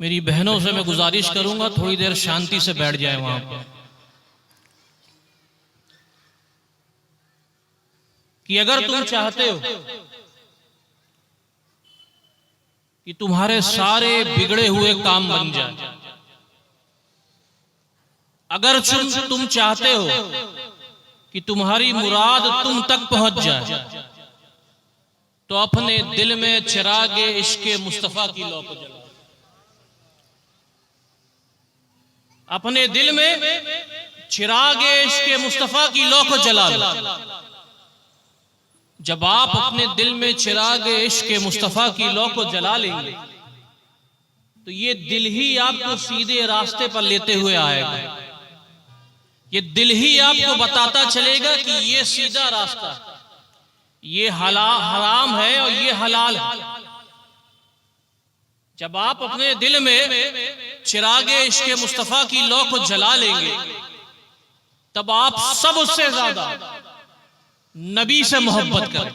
मेरी बहनों से मैं गुजारिश करूंगा थोड़ी देर शांति से बैठ जाए वहां पर, कि अगर तुम चाहते हो कि तुम्हारे सारे बिगड़े हुए काम बन जाए, अगर तुम चाहते हो कि तुम्हारी मुराद तुम तक पहुंच जाए, तो अपने दिल में चिराग इश्क मुस्तफा की लौ को जलाओ। अपने दिल में चिराग इश्क मुस्तफा की लौ को जला लो। जब आप अपने दिल में चिराग इश्क मुस्तफा की लौ को जला लेंगे, तो ये दिल ही आपको सीधे रास्ते पर लेते हुए आएगा। ये दिल ही आपको बताता चलेगा कि ये सीधा रास्ता है, ये हराम है और ये हलाल है। जब आप अपने दिल में चिराग इश्क मुस्तफा की लौ को जला लेंगे, तब आप सबसे ज्यादा नबी से मोहब्बत करें।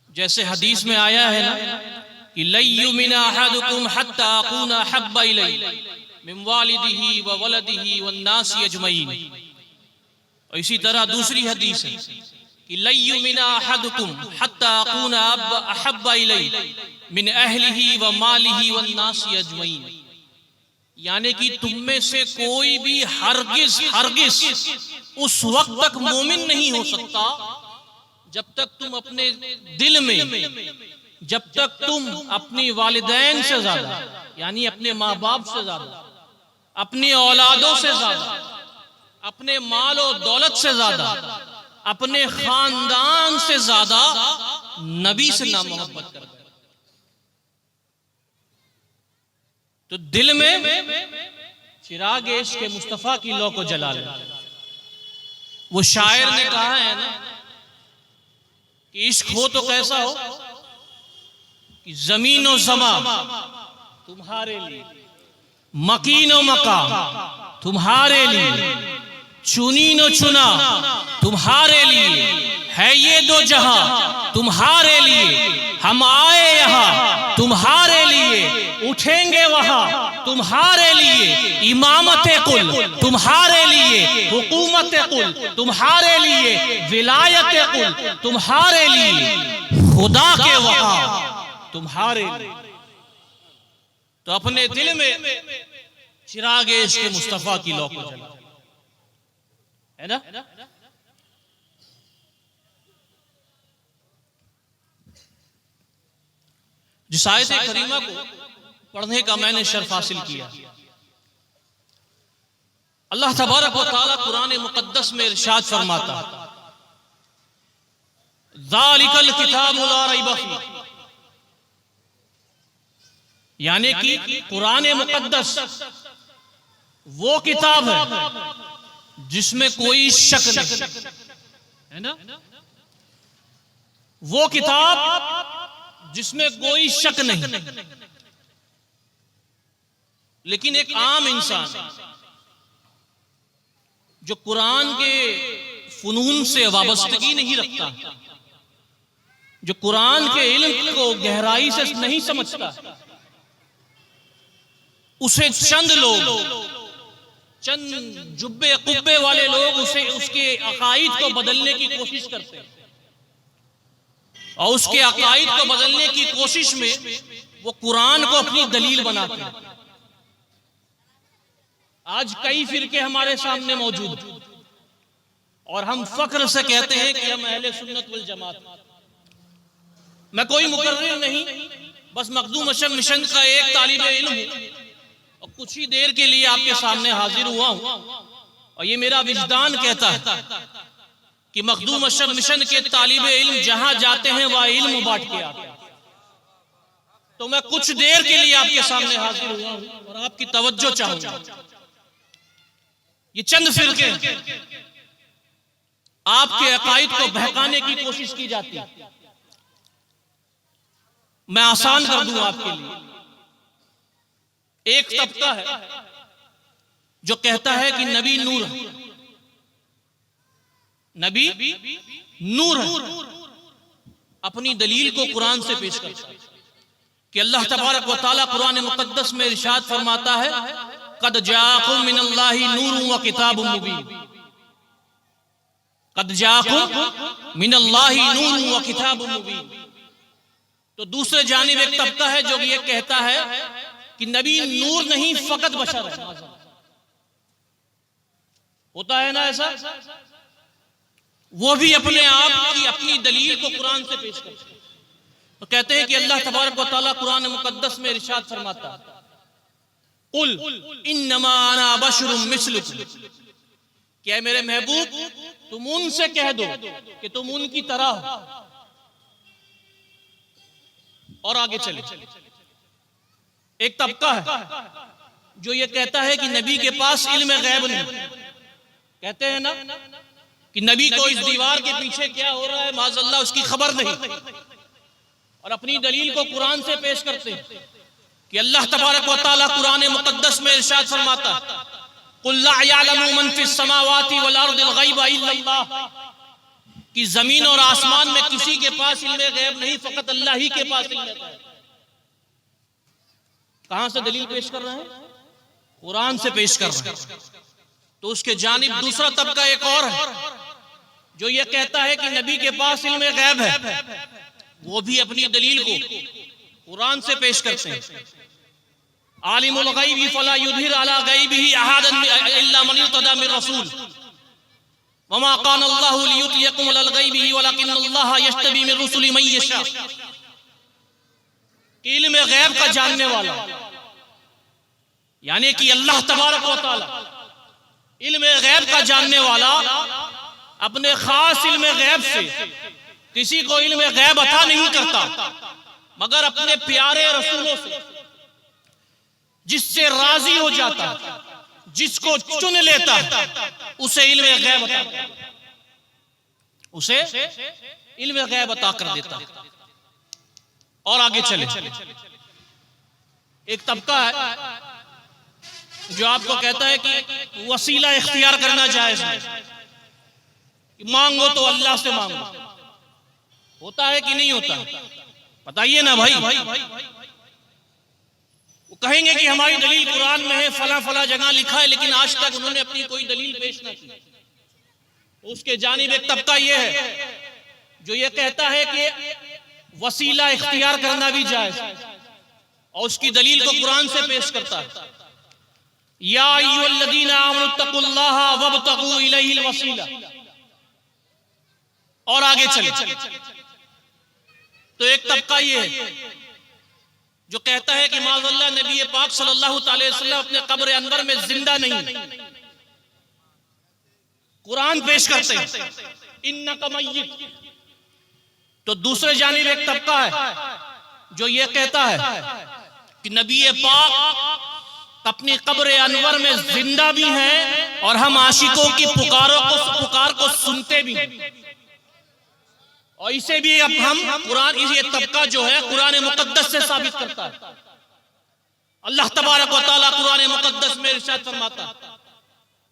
जैसे हदीस में आया है ना कि लय्युमिना अहदुकुम हत्ता अकूना हब्बा इलैहि मिन वालिदिही व वलदिही वन्नासी अजमईन। और इसी तरह दूसरी हदीस है कि लय्युमिना अहदुकुम हत्ता अकूना अहब्बा इलैहि मिन अहलिही व मालिही वन्नासी अजमईन। यानी कि तुम में से कोई भी हरगिज उस वक्त तक मोमिन नहीं हो सकता जब तक तुम अपने दिल में, जब तक तुम अपनी वालिदैन से ज्यादा, यानी अपने माँ बाप से ज्यादा, अपनी औलादों से ज्यादा, अपने माल और दौलत से ज्यादा, अपने खानदान से ज्यादा नबी से ना मोहब्बत कर। तो दिल में चिराग इश्क के मुस्तफा की लौ को जला ले। वो शायर ने कहा है ना कि इश्क हो तो कैसा हो कि जमीन और समा तुम्हारे लिए, मकीन और मकाम तुम्हारे लिए, चुनीन और चुना तुम्हारे लिए, है ये दो जहां तुम्हारे लिए। हम आए यहां तुम्हारे लिए, उठेंगे वहां तुम्हारे लिए। इमामत कुल तुम्हारे लिए, हुकूमत कुल तुम्हारे लिए, विलायत कुल तुम्हारे लिए, खुदा के वहां तुम्हारे लिए। तो अपने दिल में चिराग इश्क मुस्तफा की लौ को जला, है ना। जिस आयत करीमा को पढ़ने का मैंने शर्फ हासिल किया, अल्लाह तबारक व तआला कुरान मुकद्दस में इरशाद फरमाता, ज़ालिकल किताबु ला रैब फीह। यानी कि कुरान मुकद्दस वो किताब है जिसमें कोई शक नहीं, है ना। वो किताब जिसमें कोई शक नहीं। लेकिन एक आम इंसान जो कुरान के फनून से वाबस्तगी नहीं रखता, जो कुरान के इल्म को गहराई से नहीं समझता, उसे चंद लोग, चंद जुब्बे कुब्बे वाले लोग उसे उसके अकाईद को बदलने की कोशिश करते हैं, और उसके अकाईद को बदलने की कोशिश में वो कुरान को अपनी दलील बनाते हैं। आज कई फिरके हमारे सामने मौजूद हैं और हम फख्र से कहते हैं कि हम अहले सुन्नत वल जमात। मैं कोई मुकर्रिर नहीं, बस मखदूम अशरफ मिशन का एक तालिबे इल्म हूं और कुछ ही देर के लिए आपके सामने हाजिर हुआ हूं। और ये मेरा विजदान कहता है कि मखदूम अशरफ मिशन के तालिबे इल्म जहां जाते हैं वह इल्म बांट के आते हैं। तो मैं कुछ देर के लिए आपके सामने हाजिर हुआ हूं और आपकी तवज्जो चाहूंगा। ये चंद फिरके आपके अकाईद को बहकाने की कोशिश की जाती है। मैं आसान कर दूं आपके लिए। एक तबका है जो कहता है कि नबी नूर है, नबी नूर है, अपनी दलील को कुरान से पेश करता है कि अल्लाह तबारक व तआला कुरान मुक़द्दस में इरशाद फरमाता है, क़द जाअकुम मिनल्लाहि नूरुन व किताबुम मुबीन। क़द जाअकुम मिनल्लाहि नूरुन व किताबुम मुबीन। तो दूसरे जानिब एक तबका है जो ये कहता है कि नबी नूर नहीं फकत बशर है। होता है ना ऐसा, वो भी अपने आप की अपनी दलील को कुरान से पेश करते हैं। तो कहते हैं कि अल्लाह तबारक व तआला कुरान मुक़द्दस में इरशाद फरमाता है, कुल इन्नमा अना बशरुम मिस्लुकुम, क्या मेरे महबूब तुम उनसे कह दो कि तुम उनकी तरह हो। और आगे चले, एक तबका है जो ये कहता है कि नबी के पास इल्म गैब नहीं। कहते हैं ना कि नबी को इस दीवार के पीछे क्या हो रहा है माज़अल्लाह उसकी खबर नहीं, और अपनी दलील को कुरान से पेश करते हैं कि अल्लाह तबारक व तआला कुरान मुक़द्दस में इरशाद फरमाता है, कुल ला यअलमु मन फिस समावाति वल अर्दिल गैब इल्लल्लाह, कि जमीन और आसमान में किसी के पास इल्म गैब नहीं, फकत अल्लाह ही के पास इल्म गैब। कहां से दलील पेश कर रहे हैं? कुरान से पेश कर रहे हैं। तो उसके जानिब दूसरा तबका एक और है जो ये कहता है कि नबी के पास इल्म गैब है, वो भी अपनी दलील को कुरान से पेश करते हैं। आलिमुल गैबी फला युज़हिर अला गैबिही अहदन इल्ला मन इर्तदा मिन रसूल वमा काना अल्लाहु लियुतयकुम अलल गैबी वलकिन्नल्लाह यज्तबी मिन रुसुलिही मन यशा। इल्म गैब का जानने वाला यानी कि अल्लाह तबारक व तआला इल्म गैब का जानने वाला अपने खास इल्म गैब से किसी को इल्म गैब अता नहीं करता, मगर अपने प्यारे रसूलों से जिससे राजी हो जाता, जिसको चुन लेता, उसे इल्म गैब अता करता, उसे इल्म गैब अता कर देता। और आगे चले, एक तबका है जो आपको कहता है कि वसीला इख्तियार करना जायज है, मांगो तो अल्लाह से मांगो। होता है कि नहीं होता? बताइए ना भाई। वो कहेंगे कि हमारी दलील कुरान में है, फला फला जगह लिखा है, लेकिन आज तक उन्होंने अपनी कोई दलील पेश ना की। उसके जानिब एक तबका ये है जो ये कहता है कि वसीला इख्तियार करना भी जायज, और उसकी दलील को कुरान से पेश करता है, या अय्युहल्लज़ीना आमनुत्तकुल्लाह वब्तगू इलैहिल वसीला। और आगे चले, तो एक तबका ये है जो कहता है कि माज़अल्लाह नबी पाक सल्लल्लाहु अलैहि वसल्लम अपने कब्र अनवर में जिंदा नहीं, कुरान पेश करते हैं इन्नका मय्यित। तो दूसरे जानिब एक तबका है जो ये कहता है कि नबी पाक अपनी कब्र अनवर में जिंदा भी हैं और हम आशिकों की पुकार को सुनते भी हैं। और इसे भी अब हम कुरान, ये तबका जो है कुरान मुक़द्दस से साबित करता है। अल्लाह तबारक व तआला कुरान मुक़द्दस में इरशाद फरमाता है,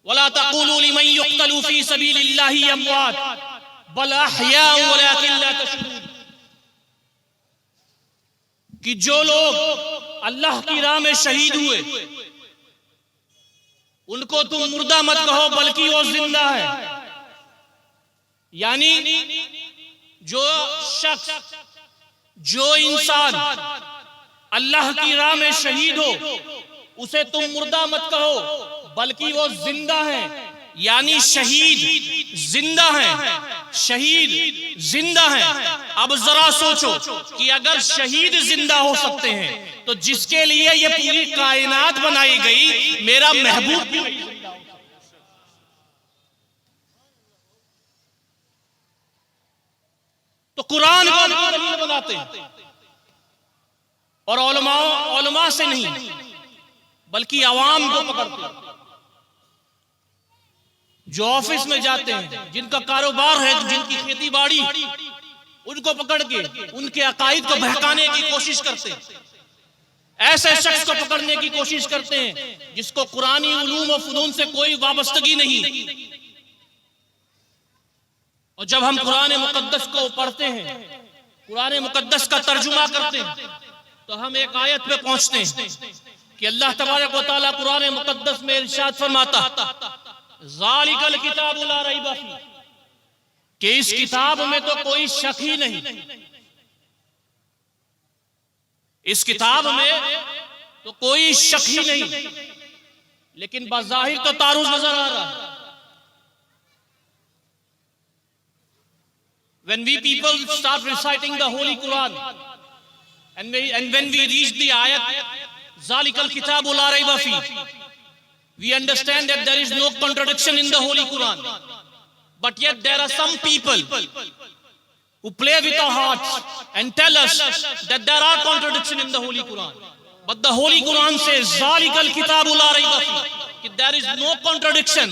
वला तक़ूलू लिमन युक़तलू फ़ी सबीलिल्लाहि अमवात बल अहयाउ वलाकिन ला तशऊरून, कि जो लोग अल्लाह की राह में शहीद हुए उनको तुम मुर्दा मत कहो बल्कि वो जिंदा है। यानी जो शख्स, जो इंसान अल्लाह की राह में शहीद हो उसे तुम मुर्दा मत कहो बल्कि वो जिंदा है। यानी शहीद जिंदा है, शहीद जिंदा है। अब जरा सोचो कि अगर शहीद जिंदा हो सकते हैं तो जिसके लिए ये पूरी कायनात बनाई गई, मेरा महबूब भी जिंदा हो सकता है। तो कुरान को दलील बनाते हैं, और उलमा से नहीं बल्कि अवाम को पकड़ते हैं। जो ऑफिस में जाते हैं, जिनका कारोबार है, जिनकी खेती बाड़ी, उनको पकड़ के उनके अकाईद को बहकाने की कोशिश करते हैं। ऐसे शख्स को पकड़ने की कोशिश करते हैं जिसको कुरानी उलूम और फुनून से कोई वाबस्तगी नहीं। और जब हम कुरान मुक़द्दस को पढ़ते हैं, कुरान मुक़द्दस का तर्जुमा करते हैं, तो हम एक आयत पे पहुंचते हैं कि अल्लाह तबारक व तआला कुरान मुकद्दस में इरशाद फरमाता, ज़ालिकल किताबु ला रैब फीह, कि इस किताब में तो कोई शक ही नहीं, इस किताब में तो कोई शक ही नहीं। लेकिन बज़ाहिर तो तारुज़ नजर आ रहा है। When we people start reciting the Holy Quran, and when we reach the ayat, Zalikal Kitabu la rayba fi, we understand that there is no contradiction in the Holy Quran. But yet there are some people who play with our hearts and tell us that there are contradictions in the Holy Quran. But the Holy Quran says, Zalikal Kitabu la rayba fi, there is no contradiction.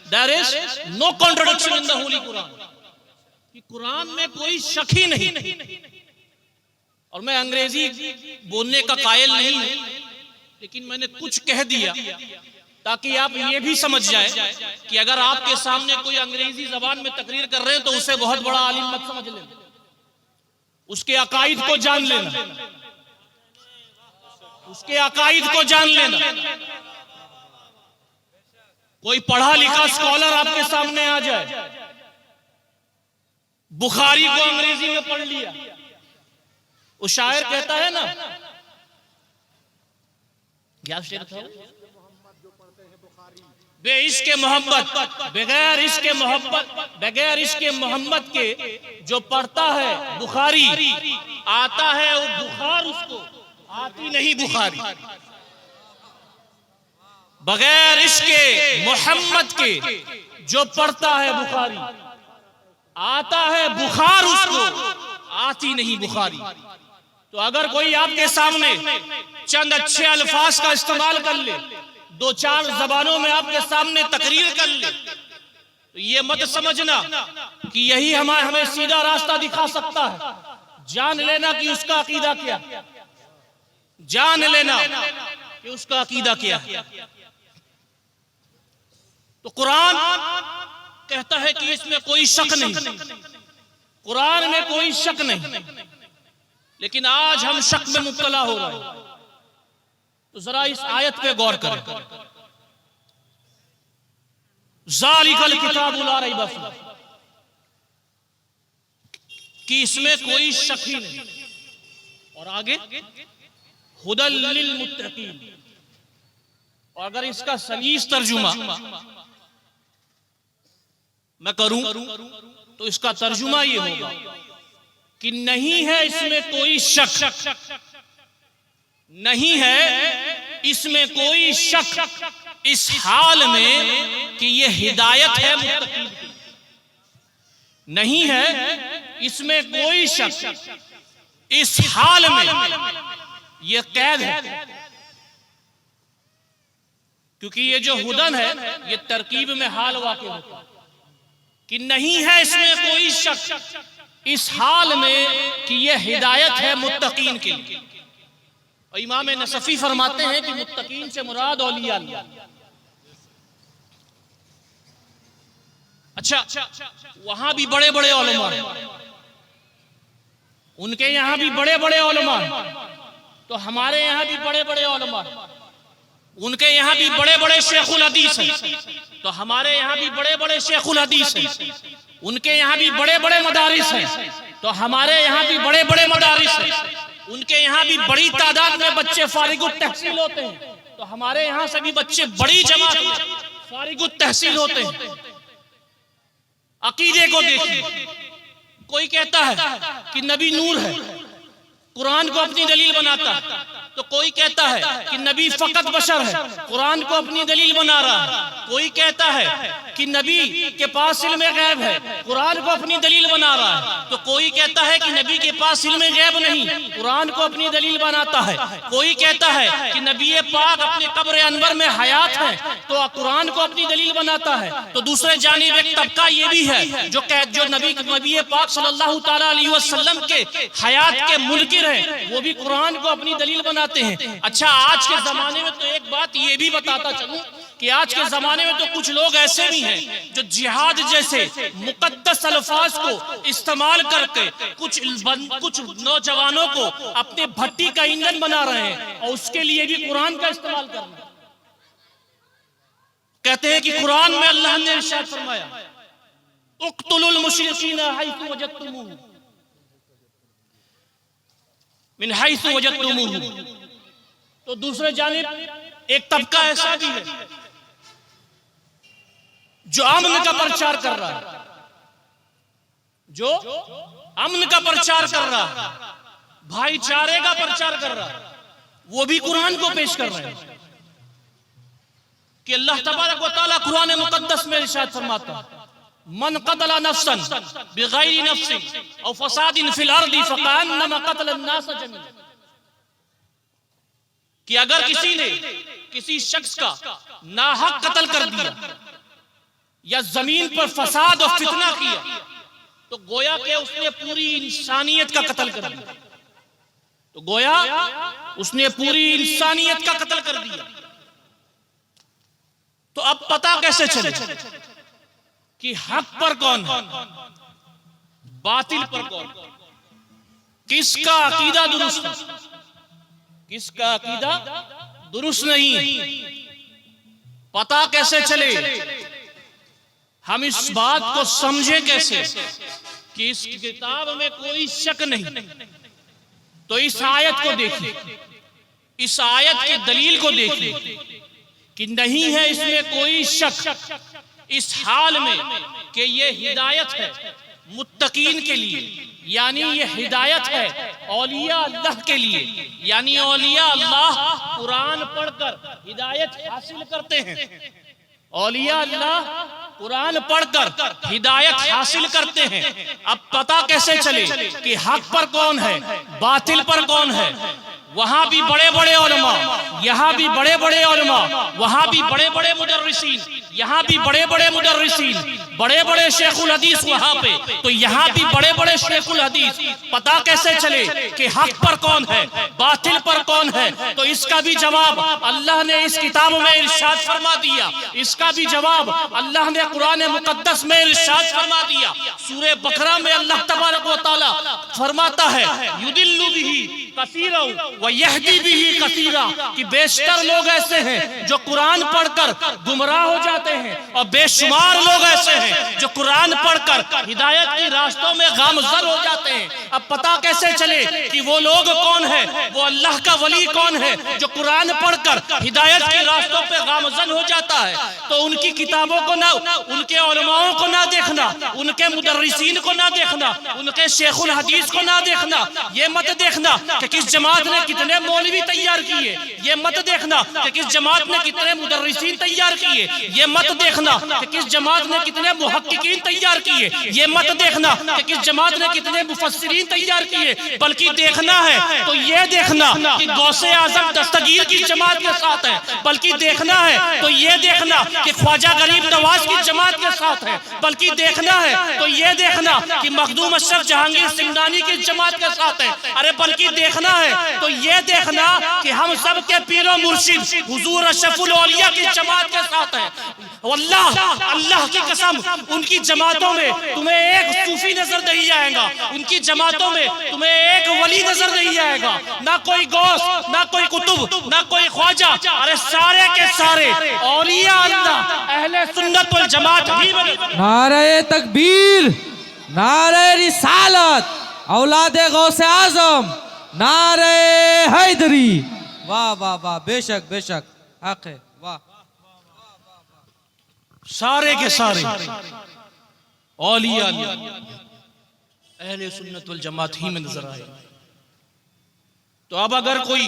There is no contradiction in the Holy Quran. कि कुरान में कोई शक ही नहीं। और मैं अंग्रेजी बोलने का कायल नहीं हूं, लेकिन मैंने कुछ कह दिया ताकि आप ये भी समझ जाए कि अगर आपके सामने कोई अंग्रेजी जबान में तकरीर कर रहे हैं तो उसे बहुत बड़ा आलिम मत समझ लेना, उसके अकाइद को जान लेना, उसके अकाइद को जान लेना। कोई पढ़ा लिखा स्कॉलर आपके सामने आ जाए, बुखारी को अंग्रेजी में पढ़ लिया, वो शायर कहता है ना, क्या शेर था, बेइश्क़ मोहब्बत, बगैर इश्क़ मोहब्बत, बगैर इश्क़ मोहम्मद के जो पढ़ता है बुखारी, आता है वो बुखार, उसको आती नहीं बुखारी। बगैर इश्क़ मोहम्मद के जो पढ़ता है बुखारी, आता है बुखार, उसको आती नहीं बुखारी। तो अगर कोई आपके सामने चंद अच्छे अल्फाज का इस्तेमाल कर ले, दो चार जबानों में आपके सामने तकरीर कर ले, तो ये मत समझना कि यही हमें सीधा रास्ता दिखा सकता है। जान लेना कि उसका अकीदा क्या, जान लेना कि उसका अकीदा क्या है। तो कुरान कहता है कि इसमें कोई शक नहीं, कुरान में कोई शक नहीं, लेकिन आज हम शक में मुब्तला हो रहे हैं। तो जरा इस आयत पे गौर करें, ज़ालिकल किताबु ला रैब फीह, कि इसमें कोई शक ही नहीं। और आगे हुदल लिल मुत्तकीन। और अगर इसका सलीस तर्जुमा मैं करूं तो इसका तर्जुमा ये होगा कि नहीं है इसमें कोई शक, नहीं है इसमें कोई शक इस हाल में कि ये हिदायत है मुत्तकीन की। नहीं है इसमें कोई शक इस हाल में ये कैद है, क्योंकि ये जो हुदन है ये तरकीब में हाल वाक़ होता है कि नहीं है इसमें कोई शक इस हाल में कि यह हिदायत है मुत्तकीन के लिए। और इमाम नसफी फरमाते हैं कि मुत्तकीन से मुराद औलिया अल्लाह। अच्छा, वहां भी बड़े बड़े उलमा हैं, उनके यहां भी बड़े बड़े उलमा हैं, तो हमारे यहां भी बड़े बड़े उलमा हैं, उनके यहां भी बड़े बड़े शेखुल हदीस हैं, तो हमारे यहां भी बड़े बड़े शेखुल हदीस हैं, उनके यहां भी बड़े बड़े मदारिस हैं, तो हमारे यहां भी बड़े बड़े मदारिस हैं, उनके यहां भी बड़ी तादाद में बच्चे फारिगुत तहसील होते हैं, तो हमारे यहां से भी बच्चे बड़ी जमात में फारिगुत तहसील होते हैं। अकीदे को देखिए, कोई कहता है कि नबी नूर है, कुरान को अपनी दलील बनाता है, तो कोई कहता है कि नबी फकत बशर है, कुरान को अपनी दलील बना रहा है। कोई कहता है कि नबी के पास इल्म गैब है, कुरान को अपनी दलील बना रहा है। तो कोई कहता है कि नबी के पास इल्म गैब नहीं, कुरान को अपनी दलील बनाता है। कोई कहता है कि नबी पाक अपने कब्र अनवर में हयात है, तो कुरान को अपनी दलील बनाता है। तो दूसरे जानिब एक तबका ये भी है जो नबी पाक सल्लल्लाहु तआला अलैहि वसल्लम के हयात के मुनकिर है, वो भी कुरान को अपनी दलील बनाते हैं। अच्छा, आज के जमाने में तो एक बात ये भी बताता चलूं कि आज के जमाने में तो कुछ लोग ऐसे भी हैं जो जिहाद जैसे मुकद्दस अल्फाज को इस्तेमाल करके कुछ नौजवानों को अपने भट्टी का ईंधन बना रहे हैं और उसके लिए भी कुरान का इस्तेमाल कर रहे हैं। कहते हैं कि कुरान में अल्लाह ने इरशाद फरमाया, उक़्तुलुल मुशरिकीना हैसु वजदतुमूहुम मिन हैसु वजदतुमूहुम। तो दूसरे जानिब एक तबका ऐसा भी है जो अमन का प्रचार कर रहा है, जो अमन का प्रचार कर रहा है, भाईचारे का प्रचार कर रहा है, वो भी कुरान को पेश कर रहे हैं कि अल्लाह तबारक व तआला कुरान मुकद्दस में इरशाद फरमाता है, मन क़तला नफ्सन बिग़ैरि नफ्सिन औ फ़सादिन फ़िल अर्दि फ़कअन्नमा क़तला अन्नास जमीअन। कि अगर किसी ने किसी शख्स का नाहक कत्ल कर दिया या जमीन पर फसाद और फितना किया तो गोया के उसने पूरी इंसानियत का कत्ल कर दिया, तो गोया उसने पूरी इंसानियत का कत्ल कर दिया। तो अब पता कैसे चले कि हक पर कौन है, बातिल पर कौन, किसका अकीदा दुरुस्त है, किसका अकीदा दुरुस्त नहीं, पता कैसे चले, हम इस बात को समझे कैसे कि इस किताब में कोई शक नहीं। तो इस आयत को देखिए, इस आयत की दलील को देखिए कि नहीं है इसमें कोई शक इस हाल में कि ये हिदायत है मुत्तकीन के लिए, यानी ये हिदायत है औलिया अल्लाह के लिए, यानी औलिया अल्लाह कुरान पढ़कर हिदायत हासिल करते हैं, औलिया अल्लाह कुरान पढ़कर हिदायत हासिल करते हैं। अब पता कैसे चले कि हक पर कौन है, बातिल पर कौन है। वहां भी बड़े बड़े उलमा, यहाँ भी बड़े बड़े उलमा, वहां भी बड़े बड़े मुदर्रिसीन, यहाँ भी बड़े बड़े मुदर्रिसीन, बड़े बड़े शेखुल हदीस वहां पे, तो यहाँ भी बड़े बड़े शेखुल हदीस। पता कैसे चले कि हक पर कौन है, बातिल पर कौन है। तो इसका भी जवाब अल्लाह ने इस किताब में इरशाद फरमा दिया, इसका भी जवाब अल्लाह ने कुरान मुकद्दस में इरशाद फरमा दिया। सूरे बकरा में अल्लाह तबारक व तआला फरमाता है, युदिल्लु बिही कसीरा व यहदी बिही कसीरा, कि बेशतर लोग ऐसे हैं जो कुरान पढ़कर गुमराह हो जाते हैं और बेशुमार लोग ऐसे हैं जो कुरान पढ़कर हिदायत की रास्तों में गामज़र हो जाते हैं। अब पता कैसे चले कि वो लोग कौन है, वो अल्लाह का वली कौन है जो कुरान पढ़कर हिदायत के रास्तों पे गामज़न हो जाता है। तो उनकी किताबों को ना, उनके उलमाओं को ना देखना, उनके मुदर्रिसीन को ना देखना, उनके शेखुल हदीस को ना देखना, ये मत देखना कि किस जमात ने कितने मौलवी तैयार किए, ये मत देखना कि किस जमात ने कितने मुदर्रिसीन तैयार किए, ये मत देखना कि किस जमात ने कितने मुहक्किकीन तैयार किए, ये मत देखना कि किस जमात ने कितने मुफस्सिरीन तैयार किए, बल्कि देखना है तो ये देखना कि गौसे आजम दस्तगीर की जमात के साथ है, बल्कि देखना है तो ये देखना कि ख्वाजा गरीब नवाज की जमात के साथ है, बल्कि देखना है तो ये देखना कि मखदूम अशरफ जहांगीर सिंगदानी की जमात के साथ है। अरे बल्कि देखना है तो ये देखना कि हम सब के पीरो मुर्शिद हुजूर अशरफुल औलिया की जमात के साथ है। अल्लाह अल्लाह की कसम, उनकी जमातों में तुम्हें एक सूफी नजर नहीं आएगा, उनकी जमातों में तुम्हें एक वली नजर नहीं आएगा, ना कोई गौस, ना कोई कुतुब, ना कोई ख्वाजा। अरे सारे के सारे औलिया अल्लाह अहले सुन्नत वल जमात ही। नारे तकबीर, नारे रिसालत, औलादे गौसे आजम, नारे हैदरी। वाह वाह वाह, बेशक बेशक हक है, वाह। सारे के सारे औलिया अहले सुन्नत वल जमात ही में नजर आए। तो अब अगर कोई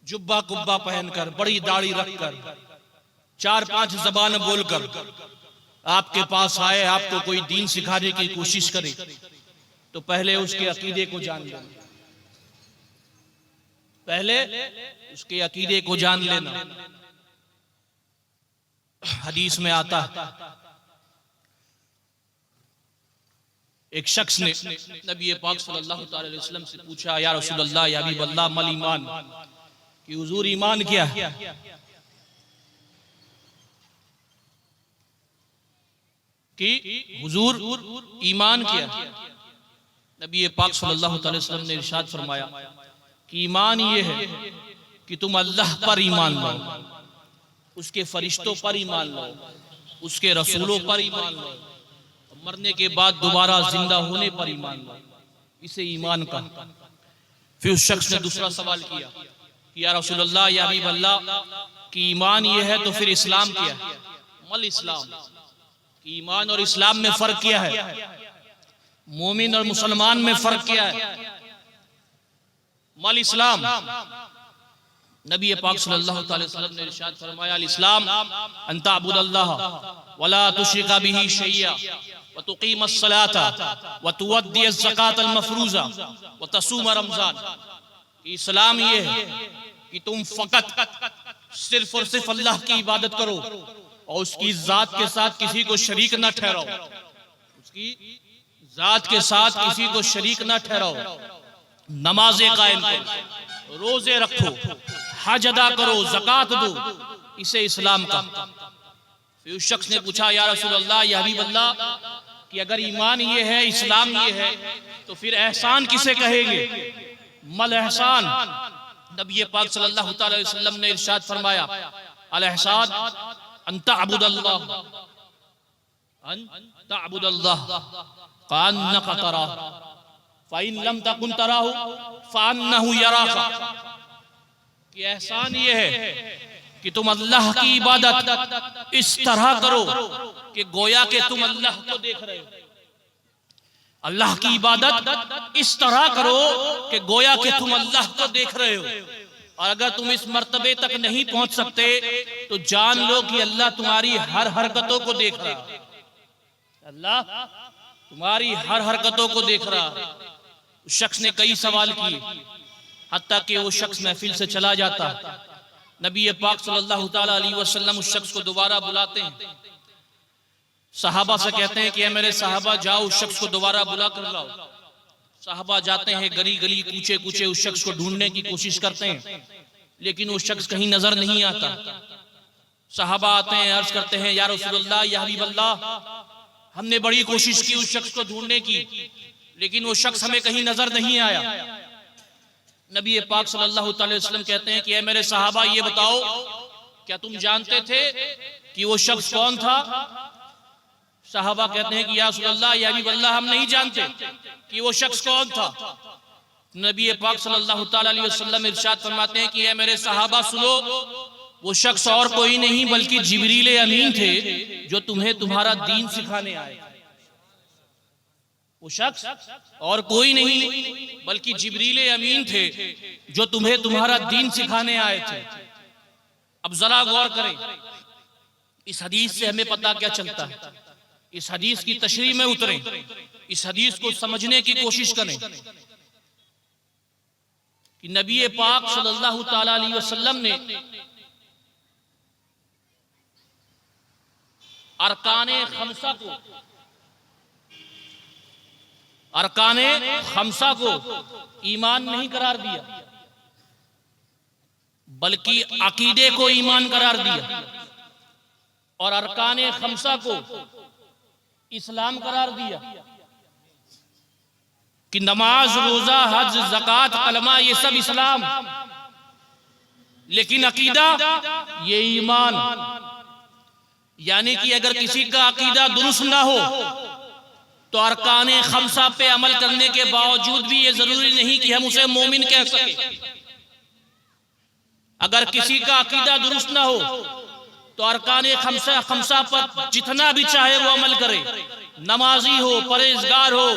जुब्बा कुब्बा पहनकर, बड़ी दाढ़ी रखकर, 4-5 ज़बान बोलकर आपके पास आए, आपको कोई दीन सिखाने की कोशिश करे, तो पहले उसके अकीदे को जान लेना, पहले उसके अकीदे को जान लेना। हदीस में आता है, एक शख्स ने नबी पाक सल्लल्लाहु अलैहि वसल्लम से पूछा, या रसूलल्लाह या हबीबल्लाह मल ईमान, कि हुजूर ईमान क्या है। कि हुजूर ईमान क्या है? नबी पाक सल्लल्लाहु अलैहि वसल्लम ने इरशाद फरमाया कि ईमान ये है कि तुम अल्लाह पर ईमान लाओ, उसके फरिश्तों पर ईमान लाओ, उसके रसूलों पर ईमान लाओ, मरने के बाद दोबारा जिंदा होने पर ईमान लाओ। इसे ईमान का। फिर उस शख्स ने दूसरा सवाल किया कि या रसूल अल्लाह, या हबीब अल्लाह, कि ईमान ये है तो फिर इस्लाम क्या है? मल इस्लाम, कि ईमान और इस्लाम में फर्क क्या है? मोमिन और मुसलमान में फर्क क्या है? मल इस्लाम। नबी पाक सल्लल्लाहु अलैहि वसल्लम ने इरशाद फरमाया, अल इस्लाम अन तअबुदल्लाह वला तुश्रिका बिही शैया व तुकीमस सलाता व तुअद्दियज ज़कातल मफरूज़ा व तसूम रमज़ान। इस्लाम ये है कि तुम फकत सिर्फ और सिर्फ अल्लाह की इबादत करो और उसकी जात के साथ किसी को शरीक न ठहराओ, उसकी जात के साथ किसी को शरीक न ठहराओ, नमाजें कायम करो, रोजे रखो, हज अदा करो, ज़कात दो। इसे इस्लाम का। फिर उस शख्स ने पूछा, या रसूल अल्लाह, या हबीब अल्लाह, कि अगर ईमान ये है, इस्लाम ये है, तो फिर एहसान किसे कहेंगे? मल एहसान। नबी पाक सल्लल्लाहु अलैहि वसल्लम ने इरशाद फरमाया, अल एहसान अन तअबुदल्लाह कअन्नका तराहु फ़इन लम तकुन तराहु फ़अन्नहु यराका। कि एहसान ये है कि तुम अल्लाह की इबादत इस तरह करो कि गोया के तुम अल्लाह को देख रहे हो। अल्लाह की इबादत इस तरह करो कि गोया के तुम अल्लाह को देख रहे हो। और अगर तुम इस मर्तबे तक नहीं पहुंच सकते तो जान लो कि अल्लाह तुम्हारी हर हरकतों को देख रहा है। अल्लाह तुम्हारी हर हरकतों को देख रहा है। उस शख्स ने कई सवाल किए, हत्ता कि वो शख्स महफिल से चला जाता। नबी पाक सल्लल्लाहु ताला अलैहि वसल्लम उस शख्स को दोबारा बुलाते हैं, सहाबा से कहते हैं कि ऐ मेरे सहाबा, जाओ उस शख्स को दोबारा बुला कर लाओ। सहाबा जाते हैं, गली गली कूचे कूचे उस शख्स को ढूंढने की कोशिश करते हैं, लेकिन वो शख्स कहीं नजर नहीं आता। सहाबा आते हैं, अर्ज करते हैं, या रसूलुल्लाह, या हबीब अल्लाह, हमने बड़ी कोशिश की उस शख्स को ढूंढने की, लेकिन वो शख्स हमें कहीं नजर नहीं आया। नबी पाक सल्लल्लाहु अलैहि वसल्लम कहते हैं कि ऐ मेरे सहाबा, ये बताओ, क्या तुम जानते थे कि वो शख्स कौन था? सहाबा कहते हैं कि या रसूलल्लाह, या हबीब अल्लाह, हम नहीं जानते कि वो शख्स कौन था। नबी पाक सल्लल्लाहु अलैहि वसल्लम इरशाद फरमाते हैं कि ऐ मेरे सहाबा सुनो, वो शख्स और कोई नहीं बल्कि जिब्रील अमीन थे जो तुम्हें तुम्हारा दीन सिखाने आए। वो शख्स और कोई नहीं बल्कि जिब्रील अमीन थे जो तुम्हें तुम्हारा दीन सिखाने आए थे। अब जरा गौर करें, इस हदीस से हमें पता क्या चलता है? इस हदीस की तशरीह में उतरें, इस हदीस को समझने की कोशिश करें कि नबी पाक सल्लल्लाहु ताला अलैहि वसल्लम ने अरकाने खमसा को ईमान नहीं करार दिया, बल्कि अकीदे को ईमान करार दिया, और अरकाने खमसा को इस्लाम करार दिया कि नमाज, रोजा, हज, ज़कात, कलमा, ये सब इस्लाम, लेकिन अकीदा ये ईमान। यानी कि अगर किसी का अकीदा दुरुस्त ना हो तो अरकाने खमसा पे अमल करने के बावजूद भी ये जरूरी नहीं कि हम उसे मोमिन कह सके। अगर किसी का अकीदा दुरुस्त ना हो तो अरकाने खमसा पर जितना भी चाहे वो अमल करे, नमाजी हो, परहेजगार हो,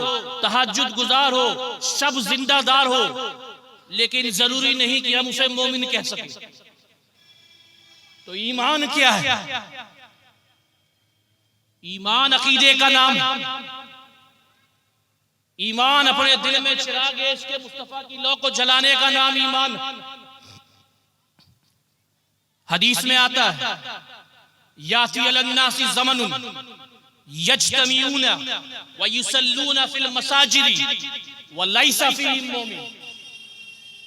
तहज्जुद गुजार हो, सब जिंदादार हो, लेकिन जरूरी नहीं कि हम उसे मोमिन कह सके। तो ईमान क्या है? ईमान अकीदे का नाम। ईमान अपने दिल में चिराग इश्क़ मुस्तफा की लौ को जलाने का नाम ईमान। हदीस में आता है, याती अलन्नासी ज़मनुन यज्तमीऊना व युसल्लूना फिल मसाजिदी व लैसा फीहिम मुमिन,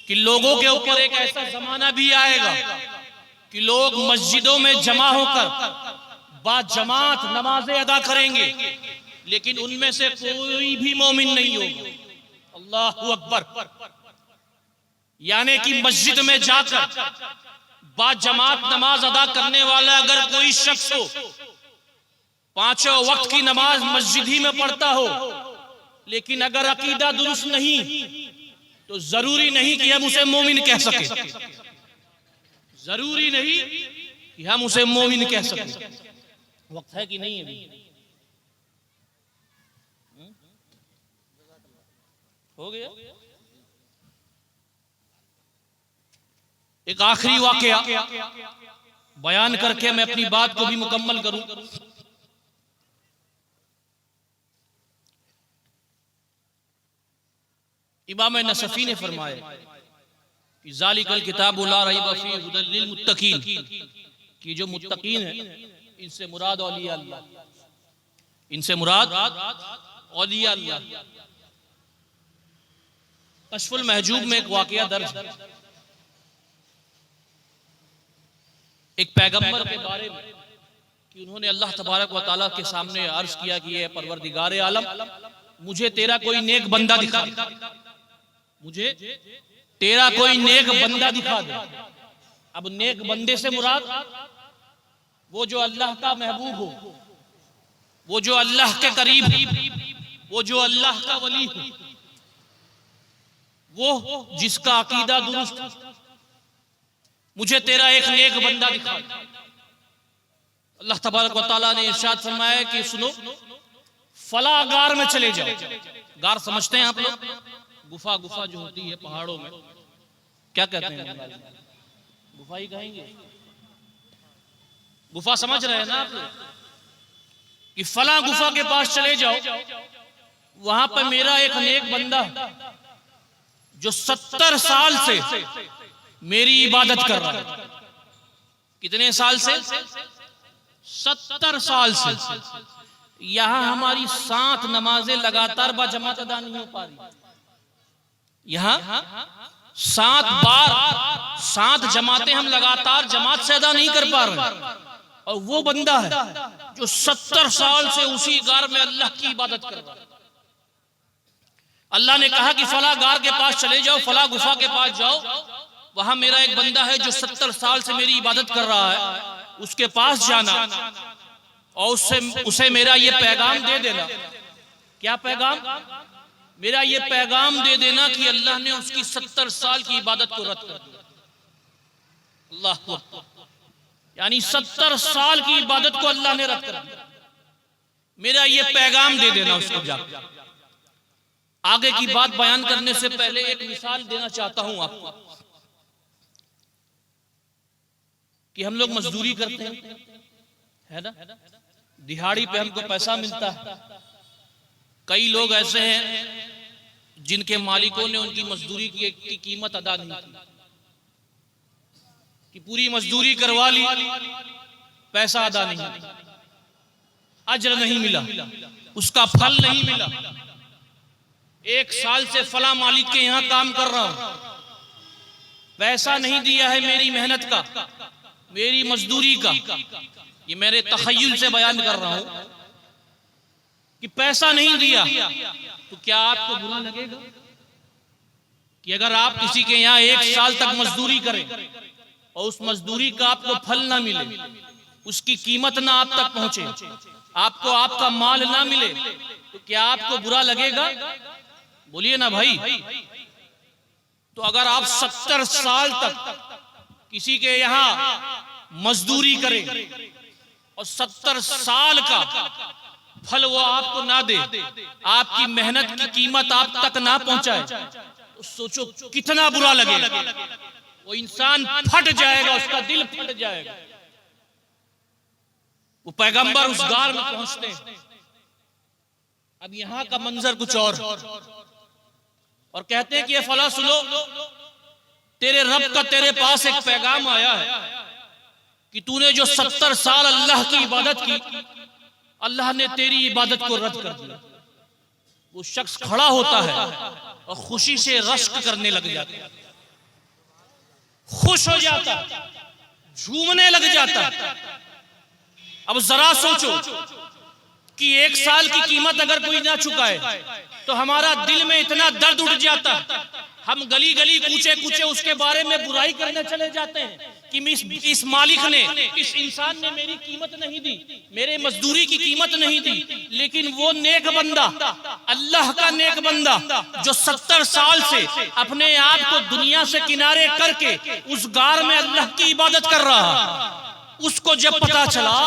कि लोगों के ऊपर एक ऐसा जमाना भी आएगा कि लोग मस्जिदों में जमा होकर बाजमात नमाजें अदा करेंगे, लेकिन उनमें से कोई भी मोमिन नहीं होगा। अल्लाहु अकबर। यानी कि मस्जिद में जाकर बाजमात नमाज अदा करने वाला अगर कोई शख्स हो, पांचों वक्त की नमाज मस्जिद ही में पढ़ता हो, लेकिन अगर अकीदा दुरुस्त नहीं तो जरूरी नहीं कि हम उसे मोमिन कह सके। जरूरी नहीं कि हम उसे मोमिन कह सके। वक्त है कि नहीं अभी? हो गया। एक आखिरी वाकया बयान करके मैं अपनी बात को भी मुकम्मल करूं। इमाम नसफी ने फरमाया कि ज़ालिकल किताबु ला रैब फीहि हुदल लिल मुत्तकीन, कि जो मुत्तकीन है इनसे मुराद औलिया अल्लाह, इनसे मुराद औलिया अल्लाह। कश्फुल महजूब में एक वाकया दर्ज है, एक पैगंबर के बारे में कि उन्होंने अल्लाह तबारक व तआला के सामने अर्ज किया कि ये परवरदिगार आलम, मुझे तेरा कोई नेक बंदा दिखा दे, मुझे तेरा कोई नेक बंदा दिखा दे। अब नेक बंदे से मुराद वो जो अल्लाह का महबूब हो, वो जो अल्लाह के करीब हो, वो जो अल्लाह का वली हो, वो जिसका अकीदा दुरुस्त हो। मुझे तेरा एक नेक बंदा दिखा दे। अल्लाह तबारक व तआला ने इरशाद फरमाया कि सुनो, फला गार में चले जाओ। गार समझते हैं आप लोग? गुफा, गुफा जो होती है पहाड़ों में, क्या कहते हैं? गुफा ही कहेंगे। गुफा समझ रहे हैं ना आप लोग? कि फला गुफा के पास चले जाओ, वहां पर मेरा एक नेक बंदा जो 70 साल से मेरी इबादत कर रहा है। कितने साल से? 70 साल से। यहां हमारी 7 नमाजें लगातार बाजमात अदा नहीं हो पा रही। यहां 7 बार 7 जमातें हम लगातार जमात से अदा नहीं कर पा रहे, और वो बंदा है जो 70 साल से उसी गार में अल्लाह की इबादत कर रहा है। अल्लाह ने कहा कि फला गार के पास चले जाओ, फला गुफा के पास जाओ, वहां मेरा एक बंदा है जो 70 साल से मेरी इबादत कर रहा है, उसके पास जाना और उसे मेरा ये पैगाम दे देना। क्या पैगाम? मेरा ये पैगाम दे देना कि अल्लाह ने उसकी 70 साल की इबादत को रद्द कर दिया। अल्लाह अकबर। यानी 70 साल की इबादत को अल्लाह ने रद्द कर दिया। मेरा ये पैगाम दे देना उसको जाकर। आगे की बात बयान करने से पहले एक मिसाल देना चाहता हूं आपको कि हम लोग मजदूरी करते हैं, है ना? दिहाड़ी पे हमको पैसा मिलता है। कई लोग ऐसे हैं जिनके मालिकों ने उनकी मजदूरी की कीमत अदा नहीं की, कि पूरी मजदूरी करवा ली, पैसा अदा नहीं, अजर नहीं मिला, उसका फल नहीं मिला। 1 साल से फला मालिक के यहां काम कर रहा हूं, पैसा नहीं दिया है मेरी मेहनत का, मेरी मजदूरी का। ये मेरे तखय्युल से बयान कर रहा हूं कि पैसा नहीं दिया, तो क्या आपको बुरा लगेगा कि अगर आप किसी के यहाँ 1 साल तक मजदूरी करें और उस मजदूरी का आपको फल ना मिले, उसकी कीमत ना आप तक पहुंचे, आपको आपका माल ना मिले, तो क्या आपको बुरा लगेगा? बोलिए ना भाई। तो अगर आप 70 साल तक किसी के यहाँ मजदूरी करें और 70 साल का फल वो आपको ना दे, आपकी मेहनत की कीमत आप तक ना पहुंचाए, तो सोचो कितना बुरा लगेगा। वो इंसान फट जाएगा, उसका दिल फट जाएगा। वो पैगंबर उस गार में पहुंचते हैं। अब यहां का मंजर कुछ और कहते हैं कि ये फला सुनो, तेरे रब का तेरे पास एक पैगाम आया है कि तूने जो 70 साल अल्लाह की इबादत की, अल्लाह ने तेरी इबादत को रद्द कर दिया। वो शख्स खड़ा होता है और खुशी से रश्क करने लग जाता है, खुश हो जाता, झूमने लग जाता। अब जरा सोचो कि 1 साल की कीमत अगर कोई ना चुकाए तो हमारा दिल में इतना दर्द उठ जाता, हम गली गली कूचे कूचे उसके बारे में बुराई करने चले जाते हैं कि इस मालिक ने, इस इंसान ने मेरी कीमत नहीं दी, मेरे मजदूरी की कीमत नहीं दी। लेकिन वो नेक बंदा, अल्लाह का नेक बंदा जो 70 साल से अपने आप को दुनिया से किनारे करके उस गार में अल्लाह की इबादत कर रहा, उसको जब पता चला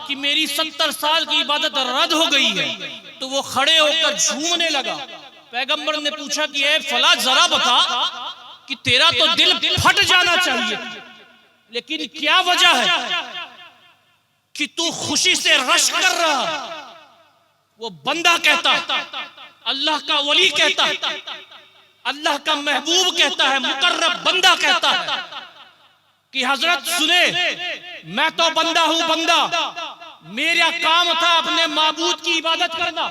कि मेरी 70 साल की इबादत रद्द हो गई है तो वो खड़े होकर झूमने लगा। पैगंबर ने पूछा कि ए फला, जरा बता कि तेरा तो दिल फट जाना चाहिए, लेकिन क्या वजह है कि तू खुशी से रश कर रहा? वो बंदा कहता, अल्लाह का वली कहता, अल्लाह का महबूब कहता है, मुकर्रब बंदा कहता है कि हजरत सुने, मैं तो बंदा हूं, बंदा, मेरा काम था अपने माबूद की इबादत करना,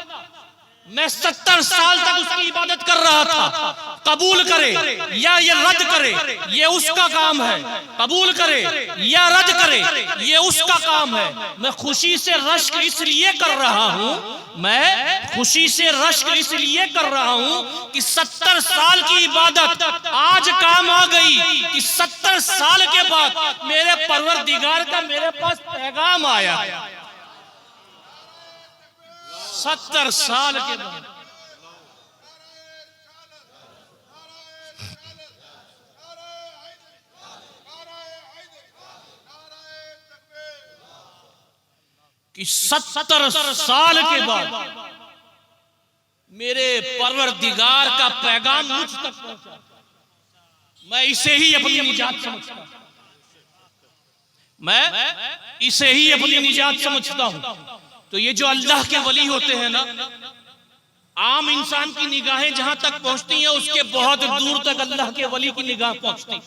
मैं 70 साल तक उसकी इबादत कर रहा था। कबूल करे या ये रद्द करे, ये उसका काम है। कबूल करे या रद्द करे, ये उसका काम है। मैं खुशी से रश्क इसलिए कर रहा हूं, मैं खुशी से रश्क इसलिए कर रहा हूं कि 70 साल की इबादत आज काम आ गई कि 70 साल के बाद मेरे परवरदिगार का मेरे पास पैगाम आया। 70 साल के बाद कि 70 साल के बाद मेरे परवरदिगार का पैगाम मुझ तक पहुंचा। मैं इसे ही अपनी निजात समझता हूं, मैं इसे ही अपनी निजात समझता हूं। तो ये जो अल्लाह के वली होते हैं ना, आम इंसान की निगाहें जहां तक पहुंचती हैं उसके बहुत दूर तक अल्लाह के वली की निगाह पहुंचती।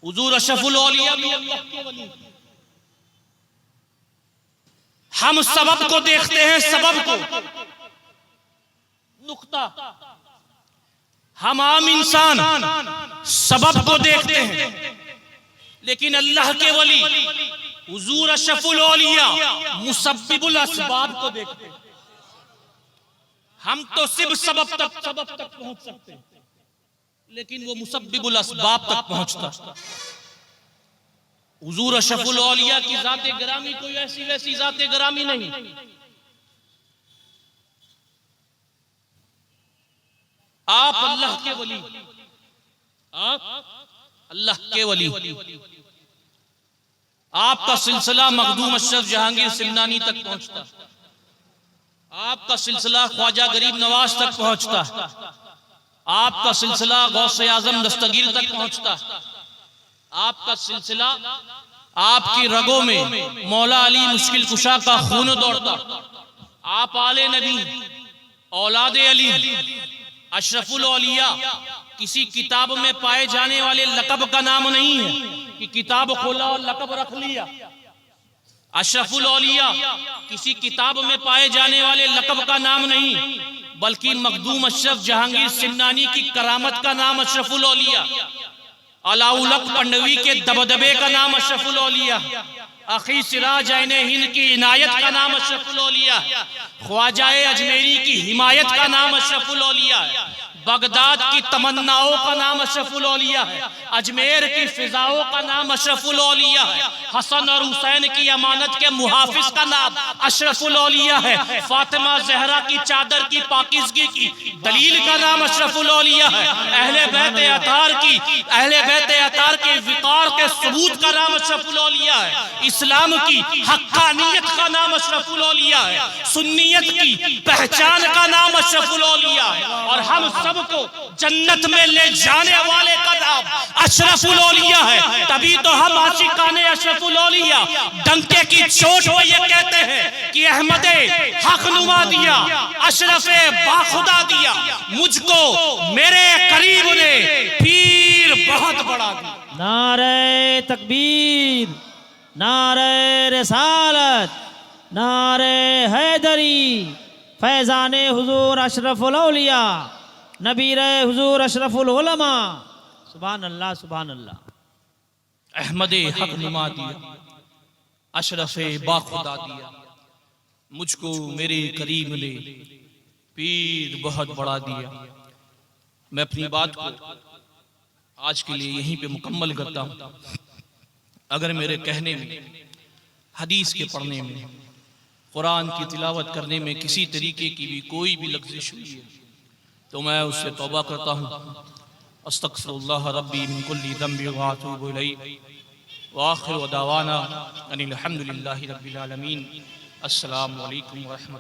हुजूर अशरफुल औलिया भी अल्लाह के वली। हम सबब को देखते हैं, सबब को, नुक्ता। हम आम इंसान सबब को देखते हैं, लेकिन अल्लाह के वली हुजूर अशरफुल औलिया मुसब्बिबुल असबाब को देखते हैं। हम तो सिर्फ सबब तक पहुंच सकते हैं, लेकिन वो मुसब्बिबुल असबाब तक पहुंचता। हुजूर अशरफुल औलिया की जाते गिरामी कोई ऐसी वैसी जाते गिरामी नहीं। आप अल्लाह के वली, आप अल्लाह के वली। आपका सिलसिला मखदूम अशरफ जहांगीर सिमनानी तक पहुंचता, आपका सिलसिला ख्वाजा गरीब नवाज तक पहुंचता, आपका सिलसिला गौसे आजम दस्तगीर तक पहुंचता, आपका सिलसिला, आपकी रगों में मौला अली मुश्किल कुशा का खून दौड़ता। आप आले नबी, औलादे अली, अशरफुल औलिया किसी किताब में पाए जाने वाले लकब का नाम नहीं है कि किताब खोला और लकब रख लिया। अशरफुल औलिया किसी किताब में पाए जाने वाले लकब का नाम नहीं, बल्कि मखदूम अशरफ जहांगीर सिमनानी की करामत का नाम अशरफुल औलिया, अलाउलक पंडवी के दबदबे का नाम अशरफुल औलिया, अखी सिराज ऐने हिंद की इनायत का नाम अशरफुल औलिया, ख्वाजाए अजमेरी की हिमायत का नाम अशरफुल औलिया है, बगदाद की तमन्नाओं का नाम अशरफुल औलिया है, अजमेर की फिजाओं का नाम अशरफुल औलिया है, हसन और हुसैन की अमानत के मुहाफिज का नाम अशरफुल औलिया है, फातिमा जहरा की चादर की पाकिज़गी की दलील का नाम अशरफुल औलिया है, अहले बैत अतार की, अहले बैत अतार के विकार के सबूत का नाम अशरफुल औलिया है, इस्लाम की हक्कानियत का नाम अशरफुल औलिया है, सुन्नियत की पहचान का नाम अशरफुल औलिया है, और हम सबको जन्नत में ले जाने वाले का नाम अशरफुल औलिया है। तभी तो हम आशिकाने अशरफुल औलिया डंके की चोट पर ये कहते हैं कि अहमदे हक नुमा दिया, अशरफे बाखुदा दिया, मुझको मेरे करीब ने पीर बहुत बड़ा दिया। नारे तकबीर, नारे रिसालत, नारे हैदरी, फैजाने हुजूर अशरफुल औलिया, नबीर हुजूर अशरफुल उलमा। सुभान अल्लाह, सुभान अल्लाह। अहमदे हक नुमा दिया, अशरफ बाखुदा दिया, मुझको मेरे करीम ने पीर बहुत बड़ा दिया। मैं अपनी बात को आज के लिए यहीं पे मुकम्मल करता हूँ। अगर मेरे कहने में, हदीस के पढ़ने में, कुरान की तिलावत करने में किसी तरीके की भी कोई भी लग़्ज़िश हुई है तो मैं उससे तौबा करता हूँ। अस्तग़फ़िरुल्लाह रब्बी मिन कुल्ली ज़ंबि व अतूबु इलैहि व आखिरु दावाना अनिल हम्दुलिल्लाहि रब्बिल आलमीन। अस्सलामु अलैकुम व रहमतुल्लाह।